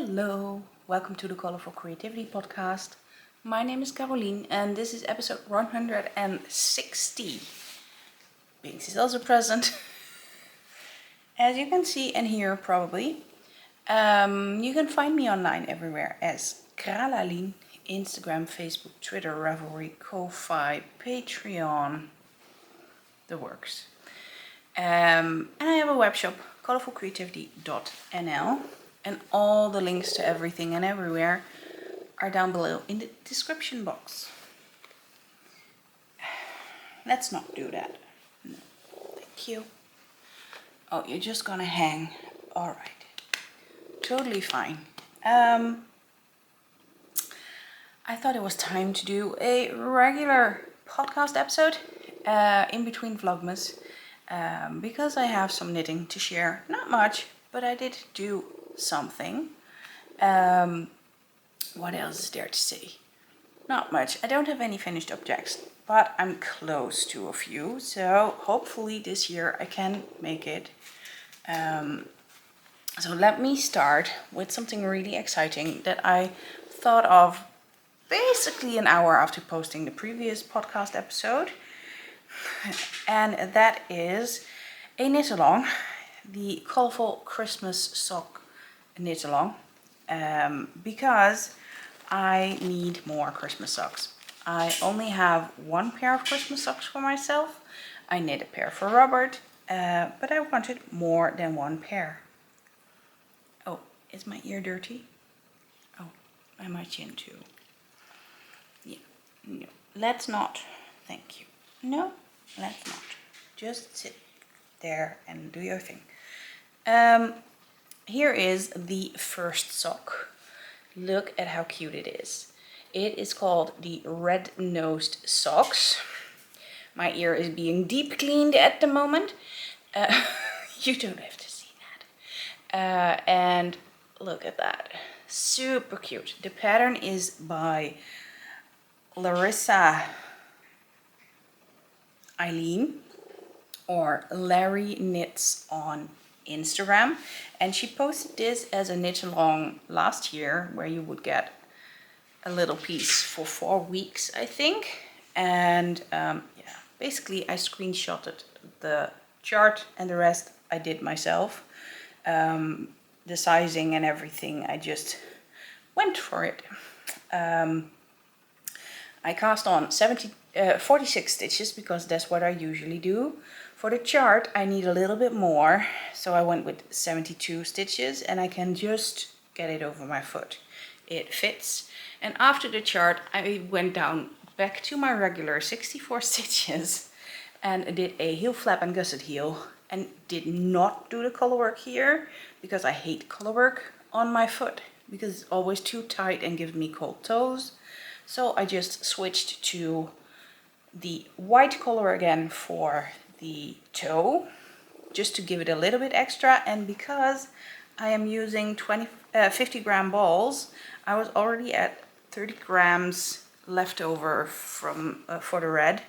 Hello, welcome to the Colourful Creativity podcast. My name is Caroline and this is episode 160. Binks is also present. As you can see and hear probably, you can find me online everywhere as Kralaline, Instagram, Facebook, Twitter, Ravelry, Ko-Fi, Patreon, the works. And I have a web shop, colourfulcreativity.nl, and all the links to everything and everywhere are down below in the description box. Let's not do that. No, thank you. Oh, you're just gonna hang. All right, totally fine. I thought it was time to do a regular podcast episode in between Vlogmas. Because I have some knitting to share. Not much, but I did do something. What else is there to say? Not much. I don't have any finished objects, but I'm close to a few. So hopefully this year I can make it. So let me start with something really exciting that I thought of basically an hour after posting the previous podcast episode. And that is a knit-along, the Colourful Christmas Sock knit-along, because I need more Christmas socks. I only have one pair of Christmas socks for myself. I knit a pair for Robert, but I wanted more than one pair. Oh, is my ear dirty? Oh, and my chin too. Yeah, no, let's not. Thank you. No, let's not. Just sit there and do your thing. Here is the first sock. Look at how cute it is. It is called the Red-Nosed Socks. My ear is being deep cleaned at the moment. You don't have to see that. And look at that. Super cute. The pattern is by Larissa Aylene, or Larry Knits on Instagram, and she posted this as a knit along last year, where you would get a little piece for 4 weeks, I think. And yeah, basically I screenshotted the chart and the rest I did myself. The sizing and everything, I just went for it. I cast on 46 stitches because that's what I usually do. For the chart I need a little bit more, so I went with 72 stitches and I can just get it over my foot. It fits. And after the chart I went down back to my regular 64 stitches and did a heel flap and gusset heel, and did not do the color work here because I hate color work on my foot because it's always too tight and gives me cold toes. So I just switched to the white color again for the toe, just to give it a little bit extra. And because I am using 50 gram balls, I was already at 30 grams left over from for the red.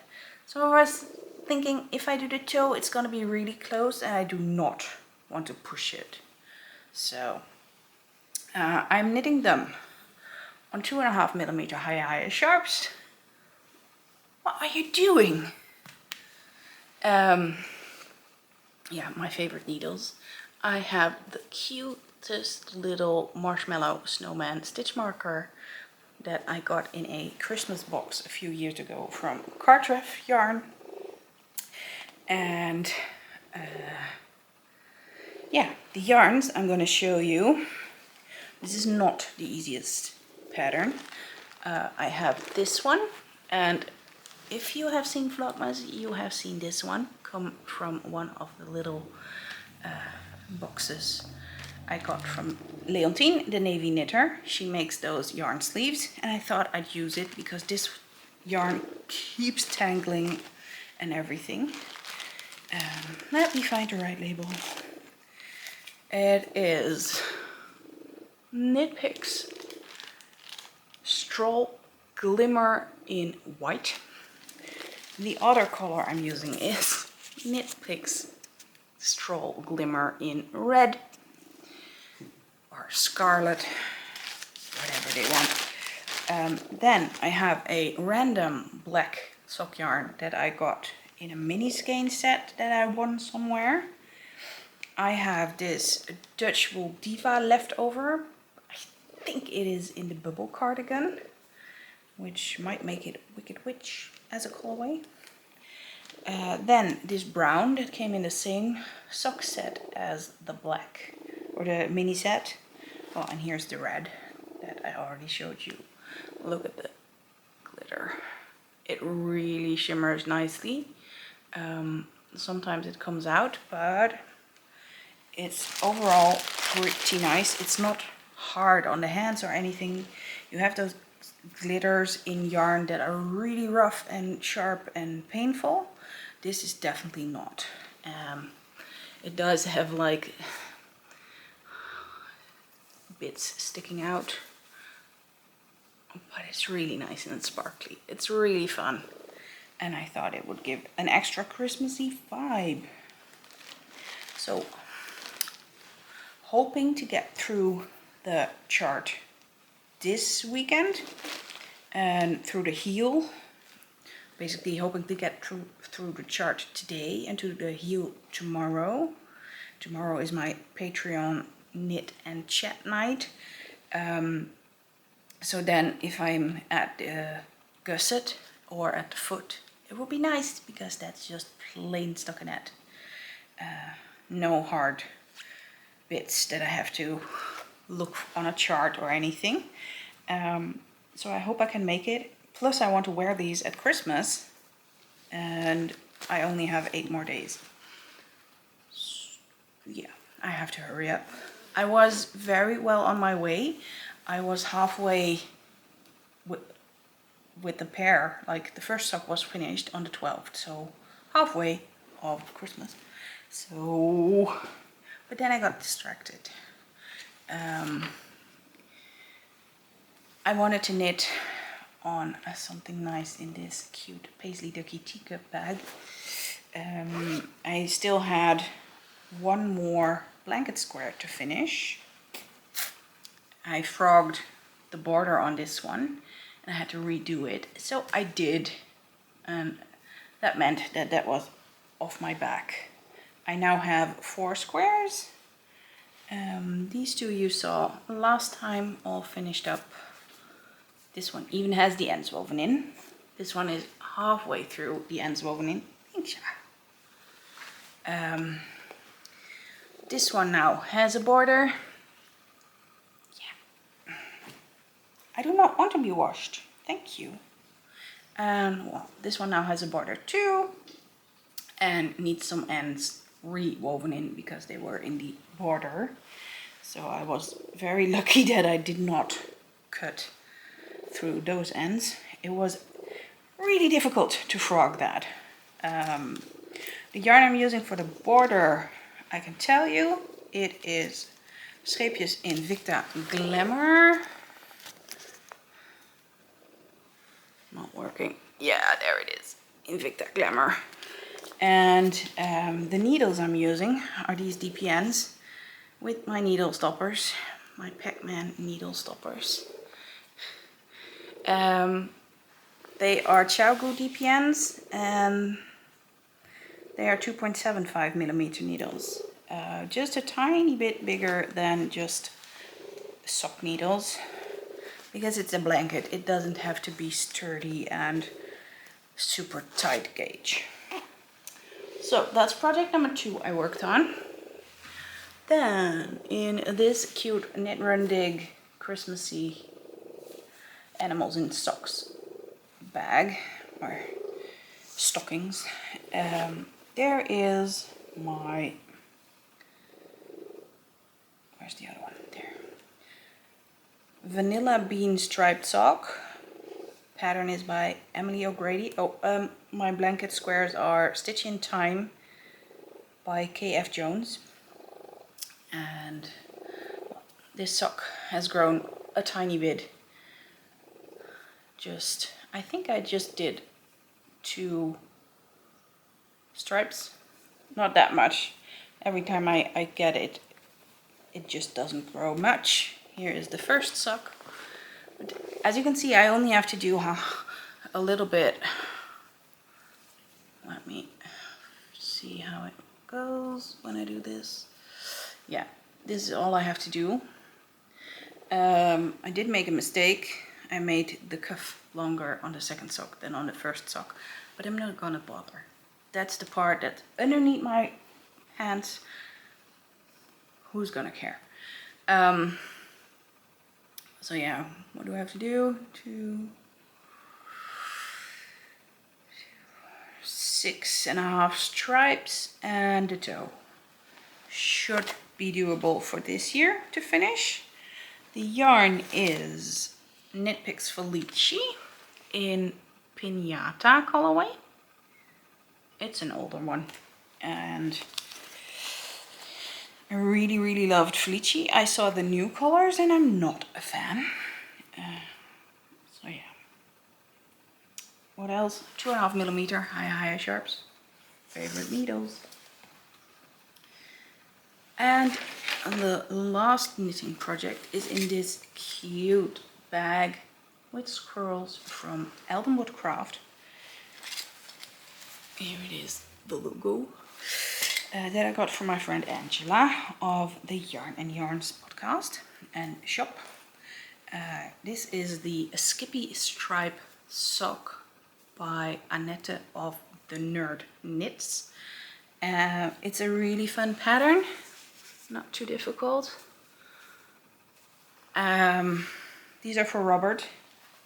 So I was thinking, if I do the toe, it's gonna be really close and I do not want to push it. So I'm knitting them on 2.5mm high sharps. What are you doing? Yeah, my favorite needles. I have the cutest little marshmallow snowman stitch marker that I got in a Christmas box a few years ago from Cartref yarn. And yeah, the yarns I'm going to show you. This is not the easiest pattern. I have this one, and if you have seen Vlogmas, you have seen this one come from one of the little boxes I got from Leontine, the navy knitter. She makes those yarn sleeves, and I thought I'd use it because this yarn keeps tangling and everything. Let me find the right label. It is Knitpicks Stroll Glimmer in white. The other color I'm using is Knitpicks Stroll Glimmer in red. or scarlet, whatever they want. Then I have a random black sock yarn that I got in a mini skein set that I won somewhere. I have this Dutch Wool Diva leftover. I think it is in the bubble cardigan, which might make it Wicked Witch as a colorway. Then this brown that came in the same sock set as the black, or the mini set. Oh, and here's the red that I already showed you. Look at the glitter. It really shimmers nicely. Sometimes it comes out, but it's overall pretty nice. It's not hard on the hands or anything. You have those glitters in yarn that are really rough and sharp and painful. This is definitely not. It does have like bits sticking out, but it's really nice and sparkly. It's really fun, and I thought it would give an extra Christmassy vibe. So, hoping to get through the chart this weekend and through the heel. Basically hoping to get through the chart today and to the heel tomorrow. Tomorrow is my Patreon knit and chat night. So then if I'm at the gusset or at the foot, it will be nice because that's just plain stockinette. No hard bits that I have to look on a chart or anything. So I hope I can make it. Plus I want to wear these at Christmas and I only have 8 more days. So, yeah, I have to hurry up. I was very well on my way. I was halfway with the pair. Like the first sock was finished on the 12th, so halfway of Christmas. So, but then I got distracted. I wanted to knit on something nice in this cute Paisley Ducky teacup bag. I still had one more blanket square to finish. I frogged the border on this one and I had to redo it, so I did, and that meant that that was off my back. I now have 4 squares. These two you saw last time all finished up. This one even has the ends woven in. This one is halfway through the ends woven in. This one now has a border. Yeah. I do not want to be washed. Thank you. And well, this one now has a border too. And needs some ends re-woven in because they were in the border. So I was very lucky that I did not cut through those ends. It was really difficult to frog that. The yarn I'm using for the border, I can tell you, it is Scheepjes Invicta Glamour. Not working. Yeah, there it is. Invicta Glamour. And the needles I'm using are these DPNs with my needle stoppers, my Pac-Man needle stoppers. They are Chowgu DPNs and they are 2.75 millimeter needles. Just a tiny bit bigger than just sock needles. Because it's a blanket, it doesn't have to be sturdy and super tight gauge. So that's project number 2 I worked on. Then in this cute Knit Run Dig Christmassy animals in socks bag or stockings, there is my, where's the other one? There. Vanilla Bean Striped Sock. Pattern is by Emily O'Grady. Oh, my blanket squares are Stitch in Time by KF Jones. And this sock has grown a tiny bit. I think I just did 2 stripes. Not that much. Every time I get it it just doesn't grow much. Here is the first sock. But as you can see, I only have to do a little bit. Let me see how it goes when I do this. Yeah, this is all I have to do. I did make a mistake. I made the cuff longer on the second sock than on the first sock, but I'm not gonna bother. That's the part that's underneath my hands. Who's gonna care? So yeah, what do I have to do? 6.5 stripes and the toe. Should be doable for this year to finish. The yarn is Knitpicks Felici in Pinata colorway. It's an older one, and I really loved Felici. I saw the new colors and I'm not a fan. So yeah. What else? 2.5mm high sharps. Favorite needles. And the last knitting project is in this cute bag with scrolls from Eldenwood Craft. Here it is, the logo. That I got from my friend Angela of the Yarn and Yarns podcast and shop. This is the Skippy stripe sock by Annette of the Nerd Knits. It's a really fun pattern, not too difficult. These are for Robert.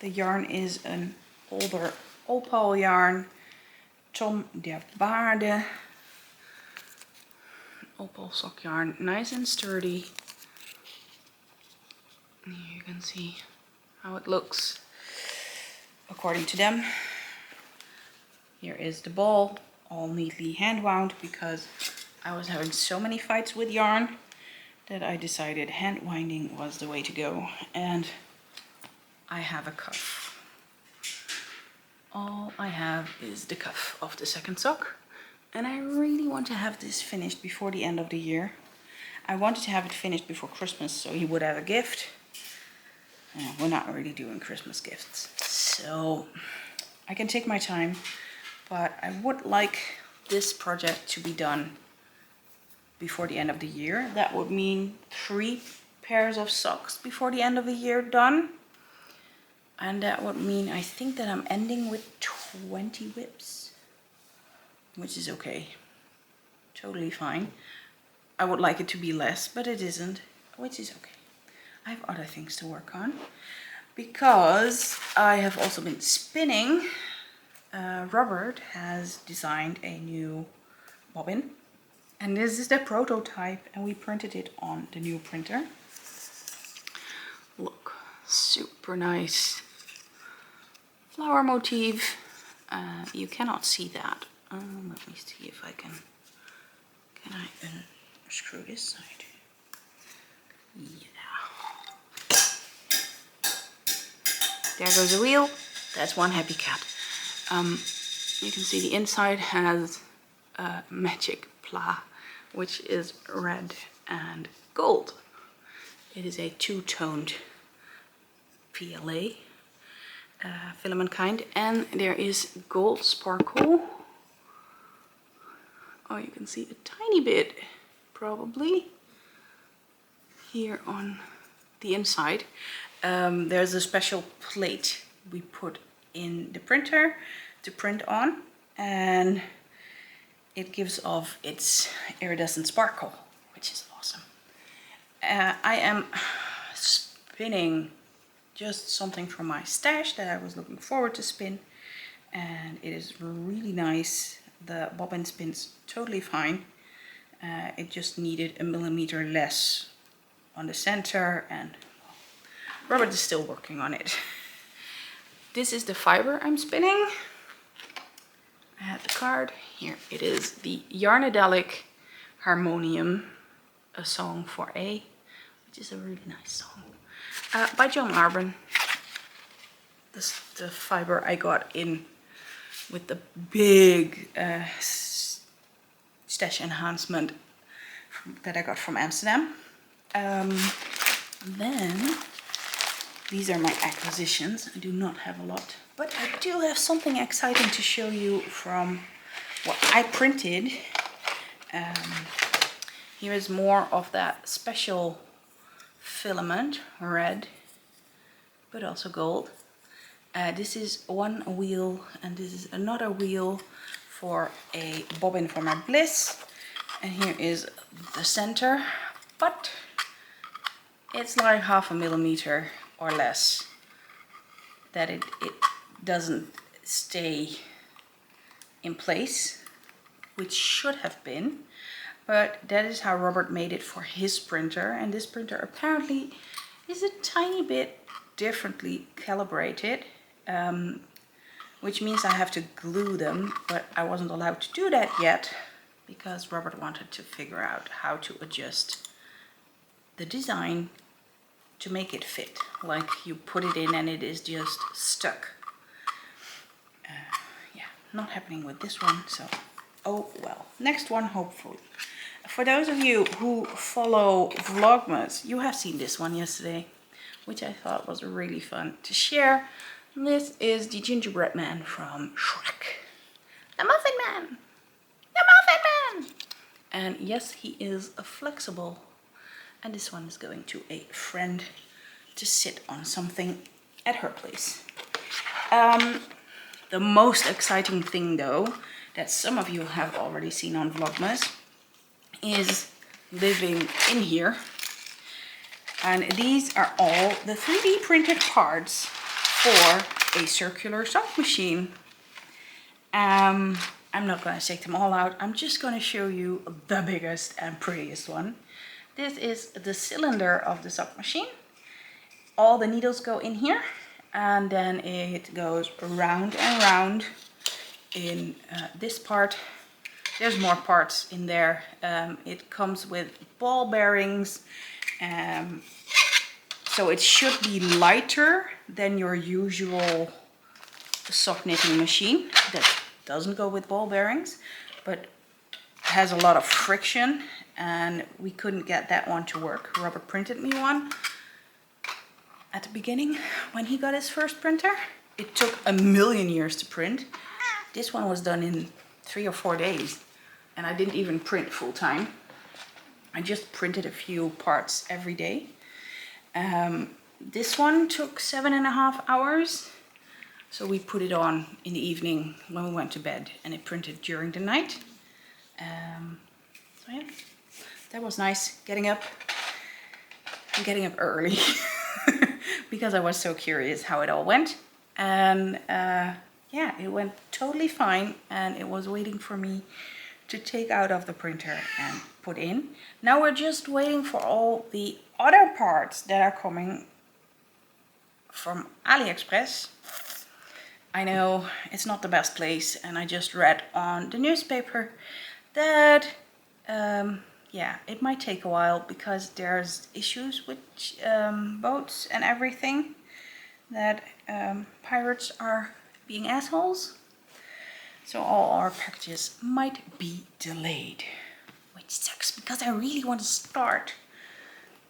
The yarn is an older Opal yarn, Tom de Baarde. Opal sock yarn, nice and sturdy. You can see how it looks according to them. Here is the ball, all neatly hand wound because I was having so many fights with yarn that I decided hand winding was the way to go. And I have a cuff. All I have is the cuff of the second sock. And I really want to have this finished before the end of the year. I wanted to have it finished before Christmas so he would have a gift. We're not really doing Christmas gifts, so I can take my time, but I would like this project to be done before the end of the year. That would mean 3 pairs of socks before the end of the year done. And that would mean, I think that I'm ending with 20 whips. Which is okay. Totally fine. I would like it to be less, but it isn't, which is okay. I have other things to work on because I have also been spinning. Robert has designed a new bobbin, and this is the prototype, and we printed it on the new printer. Look, super nice flower motif. You cannot see that. Let me see if I can I unscrew this side? Yeah. There goes a wheel. That's one happy cat. You can see the inside has magic pla, which is red and gold. It is a two-toned PLA filament kind, and there is gold sparkle. Oh, you can see a tiny bit, probably, here on the inside. There's a special plate we put in the printer to print on, and it gives off its iridescent sparkle, which is awesome. I am spinning just something from my stash that I was looking forward to spin, and it is really nice. The bobbin spins totally fine. It just needed 1 millimeter less on the center, and Robert is still working on it. This is the fiber I'm spinning. I had the card. Here it is, the Yarnadelic Harmonium, a song for A, which is a really nice song. By John Arbon. This is the fiber I got in with the big stash enhancement that I got from Amsterdam. Then these are my acquisitions. I do not have a lot, but I do have something exciting to show you from what I printed. Here is more of that special filament, red, but also gold. This is one wheel, and this is another wheel for a bobbin for my bliss. And here is the center, but it's like 0.5 millimeter or less that it doesn't stay in place, which should have been. But that is how Robert made it for his printer, and this printer apparently is a tiny bit differently calibrated, which means I have to glue them, but I wasn't allowed to do that yet because Robert wanted to figure out how to adjust the design to make it fit, like you put it in and it is just stuck. Yeah, not happening with this one, so oh well. Next one, hopefully. For those of you who follow Vlogmas, you have seen this one yesterday, which I thought was really fun to share. This is the gingerbread man from Shrek. The Muffin Man! The Muffin Man! And yes, he is flexible. And this one is going to a friend to sit on something at her place. The most exciting thing though, that some of you have already seen on Vlogmas, is living in here. And these are all the 3D printed parts for a circular sock machine. I'm not going to take them all out. I'm just going to show you the biggest and prettiest one. This is the cylinder of the sock machine. All the needles go in here, and then it goes round and round in this part. There's more parts in there. It comes with ball bearings, so it should be lighter than your usual sock knitting machine that doesn't go with ball bearings, but has a lot of friction, and we couldn't get that one to work. Robert printed me one at the beginning when he got his first printer. It took a million years to print. This one was done in 3 or 4 days, and I didn't even print full time. I just printed a few parts every day. This one took 7.5 hours. So we put it on in the evening when we went to bed, and it printed during the night. So yeah, that was nice, getting up early because I was so curious how it all went. And yeah, it went totally fine, and it was waiting for me to take out of the printer and put in. Now we're just waiting for all the other parts that are coming from AliExpress. I know it's not the best place, and I just read on the newspaper that yeah, it might take a while because there's issues with boats and everything, that pirates are being assholes. So all our packages might be delayed, which sucks because I really want to start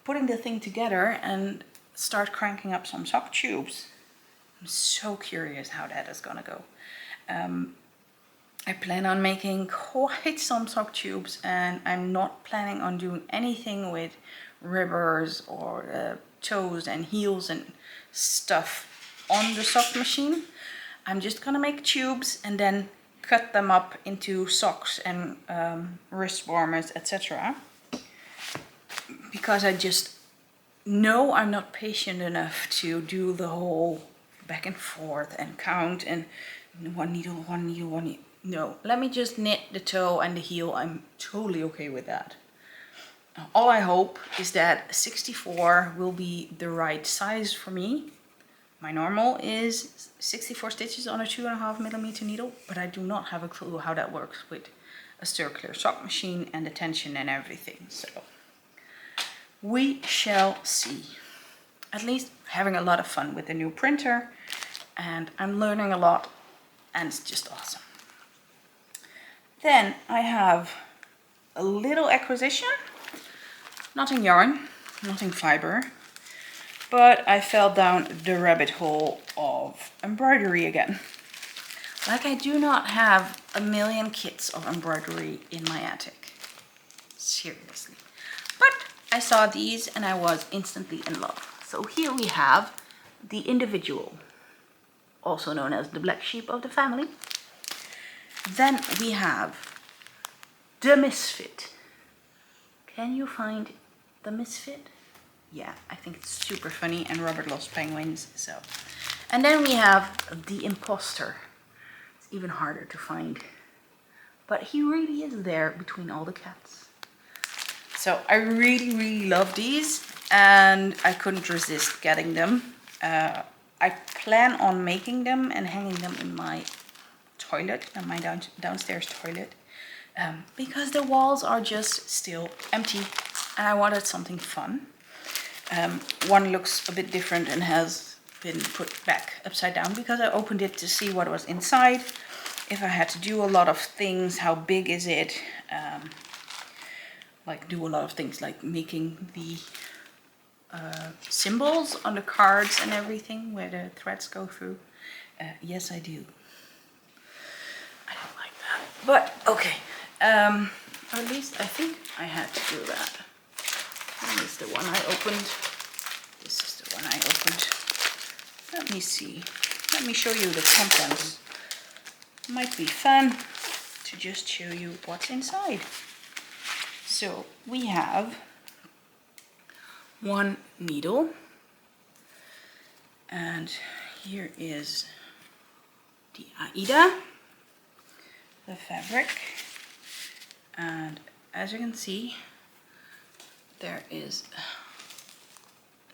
putting the thing together and start cranking up some sock tubes. I'm so curious how that is gonna go. I plan on making quite some sock tubes, and I'm not planning on doing anything with ribbers or toes and heels and stuff on the sock machine. I'm just gonna make tubes and then cut them up into socks and wrist warmers, etc. Because I just know I'm not patient enough to do the whole back and forth and count and one needle, one needle, one needle. No, let me just knit the toe and the heel. I'm totally okay with that. All I hope is that 64 will be the right size for me. My normal is 64 stitches on a 2.5 millimeter needle, but I do not have a clue how that works with a circular sock machine and the tension and everything. So we shall see. At least having a lot of fun with the new printer, and I'm learning a lot, and it's just awesome. Then I have a little acquisition, not in yarn, nothing fiber. But I fell down the rabbit hole of embroidery again. Like I do not have a million kits of embroidery in my attic. Seriously. But I saw these and I was instantly in love. So here we have the individual, also known as the black sheep of the family. Then we have the misfit. Can you find the misfit? Yeah, I think it's super funny, and Robert loves penguins, so. And then we have the imposter. It's even harder to find, but he really is there between all the cats. So I really love these, and I couldn't resist getting them. I plan on making them and hanging them in my toilet, in my downstairs toilet, because the walls are just still empty, and I wanted something fun. One looks a bit different and has been put back upside down because I opened it to see what was inside. If I had to do a lot of things, how big is it? Like do a lot of things like making the symbols on the cards and everything where the threads go through. Yes, I do. I don't like that, but okay. Or at least I think I had to do that. This is the one I opened. This is the one I opened. Let me see. Let me show you the contents. Might be fun to just show you what's inside. So we have one needle. And here is the Aida, the fabric. And as you can see, there is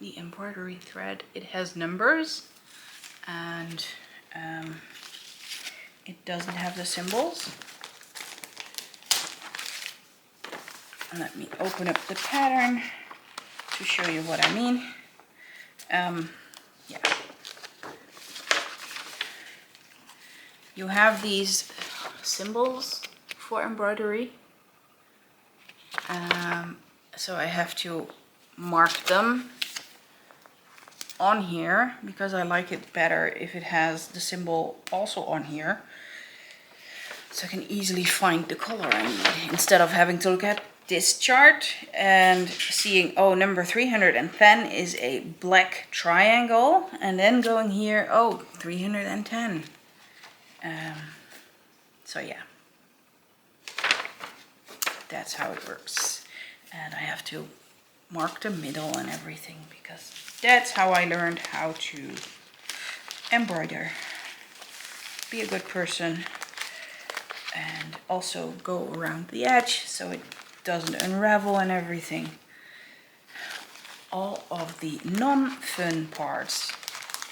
the embroidery thread. It has numbers, and it doesn't have the symbols. And let me open up the pattern to show you what I mean. Yeah. You have these symbols for embroidery. So I have to mark them on here because I like it better if it has the symbol also on here, so I can easily find the color I need instead of having to look at this chart and seeing, oh, number 310 is a black triangle, and then going here, oh, 310. So yeah, that's how it works. And I have to mark the middle and everything because that's how I learned how to embroider. Be a good person and also go around the edge so it doesn't unravel and everything. All of the non-fun parts.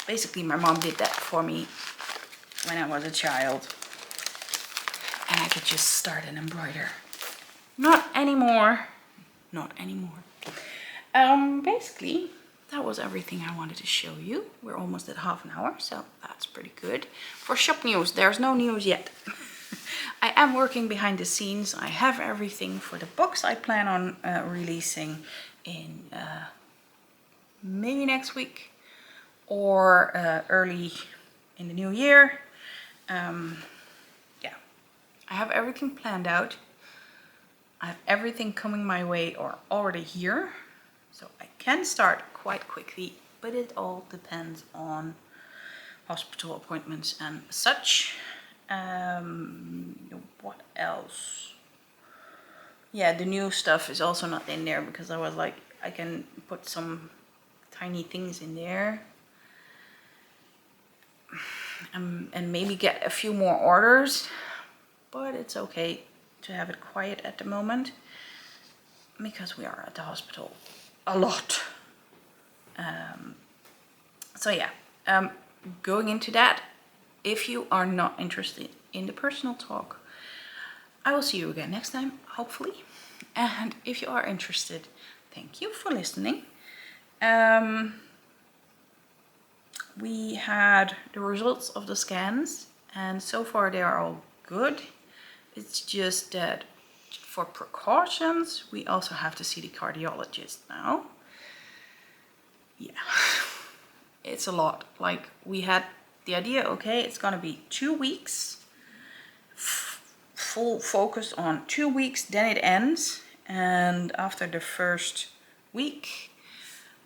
Basically, my mom did that for me when I was a child, and I could just start and embroider. Not anymore. Not anymore. Basically, that was everything I wanted to show you. We're almost at half an hour, so that's pretty good. For shop news, there's no news yet. I am working behind the scenes. I have everything for the box I plan on releasing in maybe next week or early in the new year. Yeah, I have everything planned out. I have everything coming my way or already here, so I can start quite quickly, but it all depends on hospital appointments and such. What else? Yeah, the new stuff is also not in there because I was like, I can put some tiny things in there and maybe get a few more orders, but it's okay to have it quiet at the moment because we are at the hospital a lot. So yeah, going into that, if you are not interested in the personal talk, I will see you again next time, hopefully. And if you are interested, thank you for listening. We had the results of the scans, and so far they are all good. It's just that for precautions, we also have to see the cardiologist now. yeah, it's a lot. Like, we had the idea, okay, it's gonna be 2 weeks, full focus on 2 weeks, then it ends. And after the first week,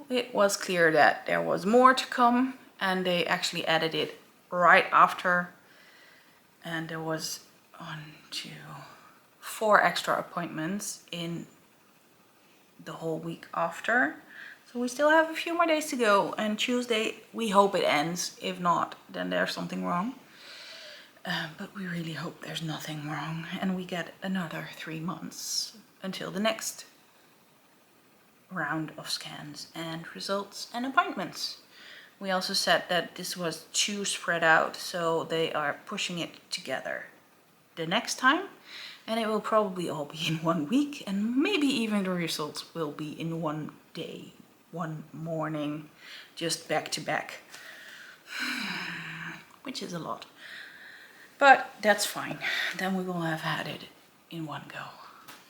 it was clear that there was more to come, and they actually added it right after. And there was 1, 2, 4 extra appointments in the whole week after. So we still have a few more days to go, and Tuesday we hope it ends. If not, then there's something wrong. But we really hope there's nothing wrong, and we get another 3 months until the next round of scans and results and appointments. We also said that this was too spread out, so they are pushing it together the next time, and it will probably all be in 1 week, and maybe even the results will be in 1 day, 1 morning, just back to back, which is a lot. But that's fine. Then we will have had it in 1 go,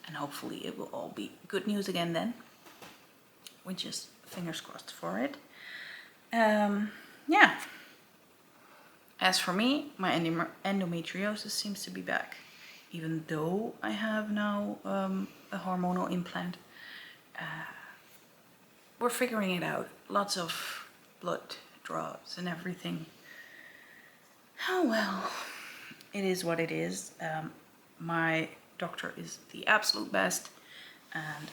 and hopefully it will all be good news again then. We're just fingers crossed for it. Yeah. As for me, my endometriosis seems to be back, even though I have now a hormonal implant. We're figuring it out. Lots of blood draws and everything. Oh well, it is what it is. My doctor is the absolute best and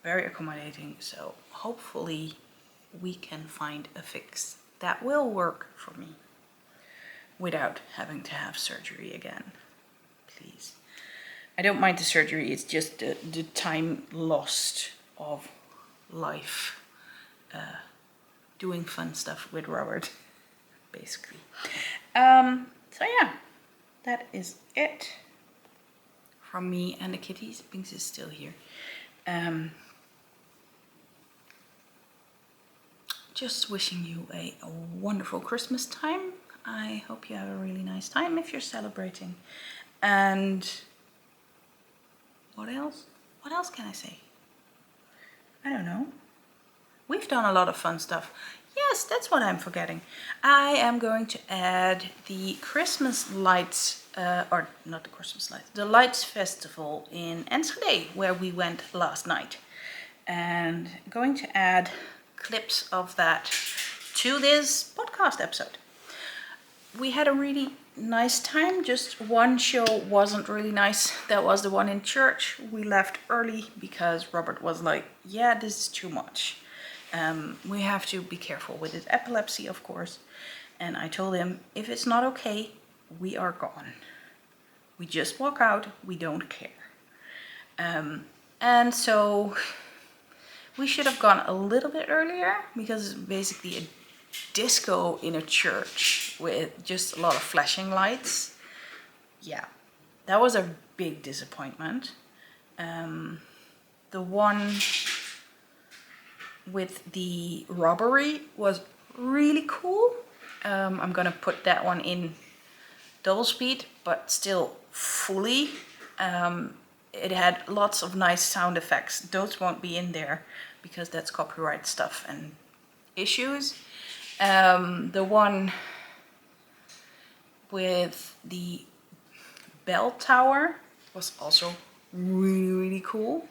very accommodating, so hopefully we can find a fix that will work for me without having to have surgery again, please. I don't mind the surgery, it's just the time lost of life doing fun stuff with Robert, basically. So yeah, that is it from me and the kitties. Binks is still here. Just wishing you a wonderful Christmas time. I hope you have a really nice time if you're celebrating. And what else? What else can I say? I don't know. We've done a lot of fun stuff. Yes, that's what I'm forgetting. I am going to add the Christmas lights, or not the Christmas lights, the Lights Festival in Enschede, where we went last night. And going to add clips of that to this podcast episode. We had a really nice time. Just one show wasn't really nice. That was the one in church. We left early because Robert was like, yeah, this is too much. We have to be careful with his epilepsy, of course. And I told him, if it's not okay, we are gone. We just walk out, we don't care. And so we should have gone a little bit earlier, because it's basically a disco in a church with just a lot of flashing lights. Yeah, that was a big disappointment. The one with the robbery was really cool. I'm gonna put that one in double speed, but still fully. It had lots of nice sound effects. Those won't be in there because that's copyright stuff and issues. The one with the bell tower was also really, really cool.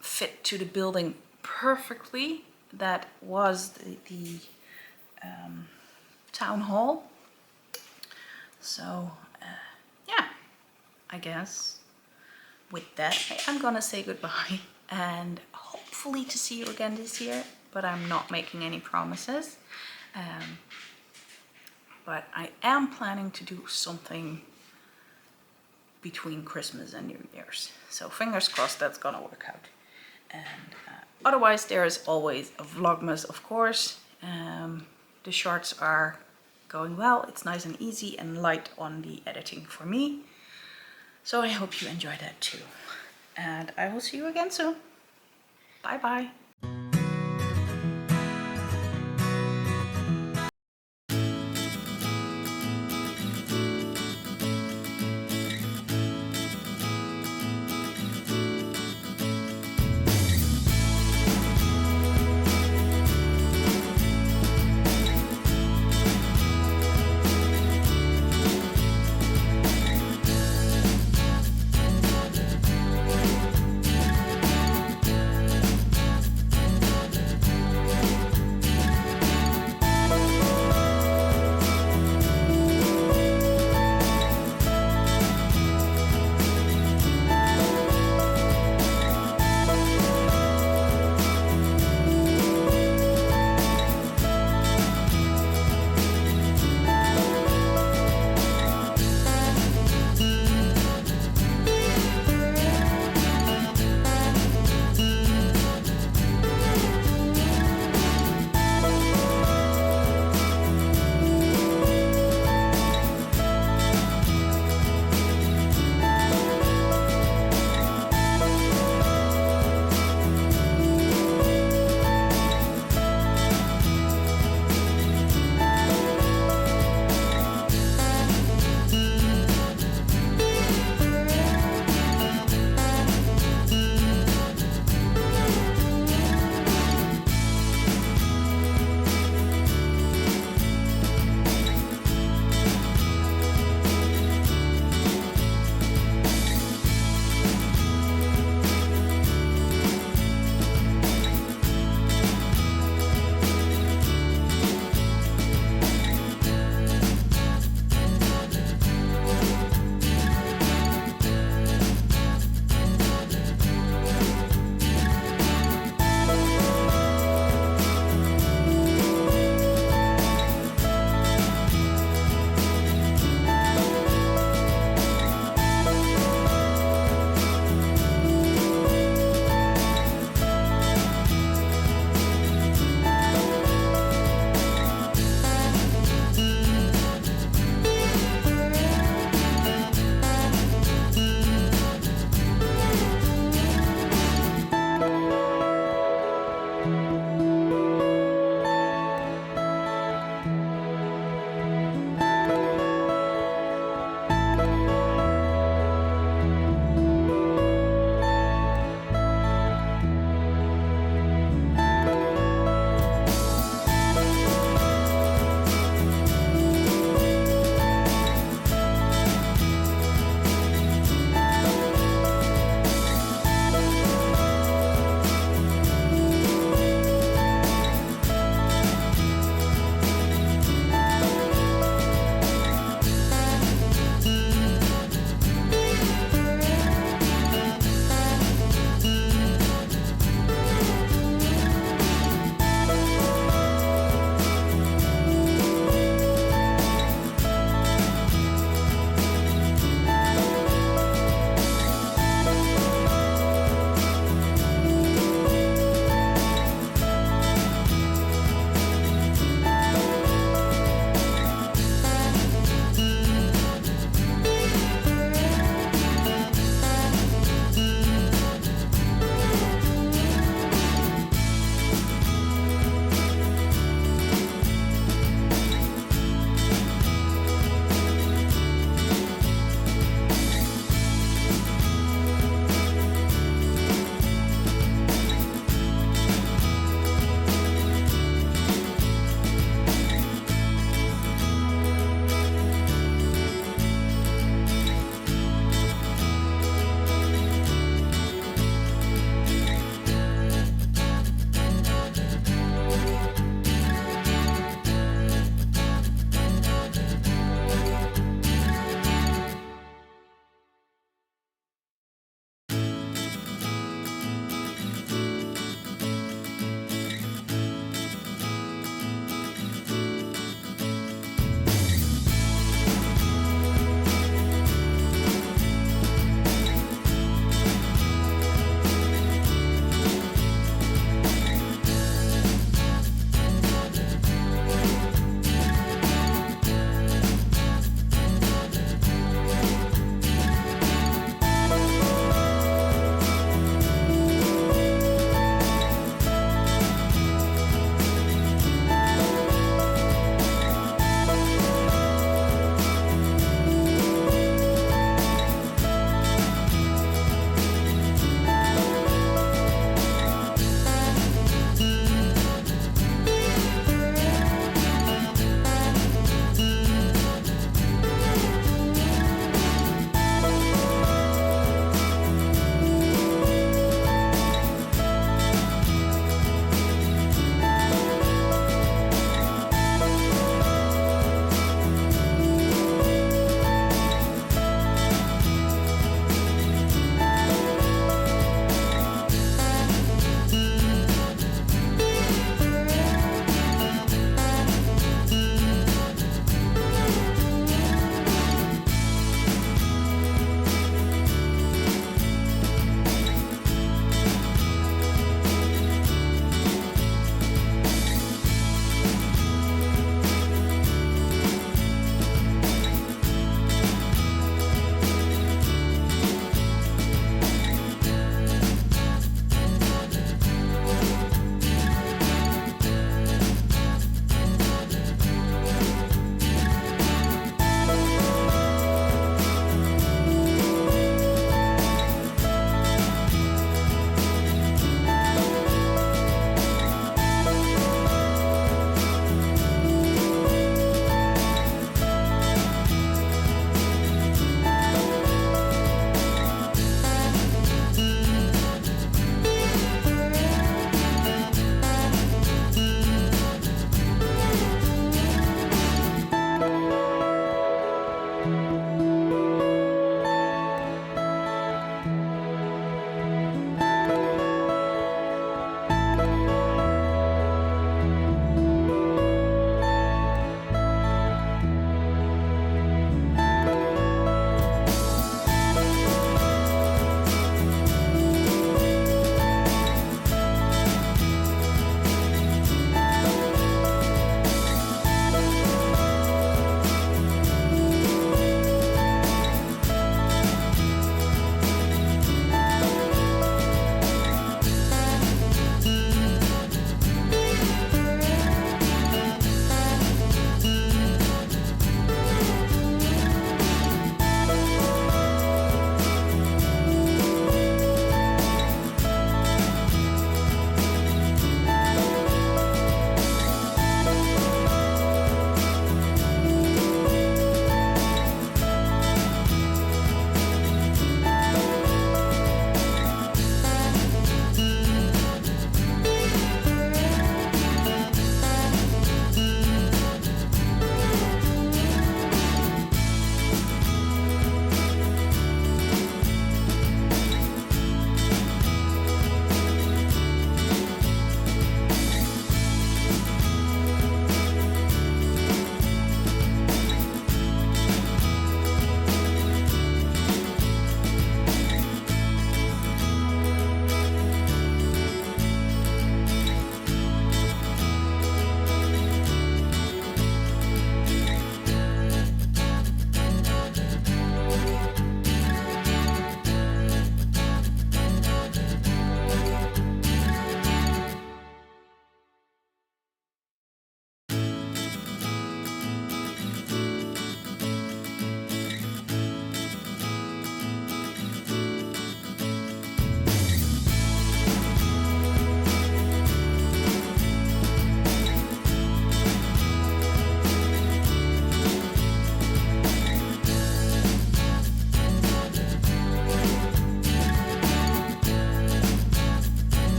Fit to the building perfectly. That was the town hall. So yeah, I guess with that I'm gonna say goodbye, and hopefully to see you again this year, but I'm not making any promises. But I am planning to do something between Christmas and New Year's, so fingers crossed that's gonna work out. And otherwise there is always a Vlogmas, of course. The shorts are going well. It's nice and easy and light on the editing for me, so I hope you enjoy that too. And I will see you again soon. Bye bye.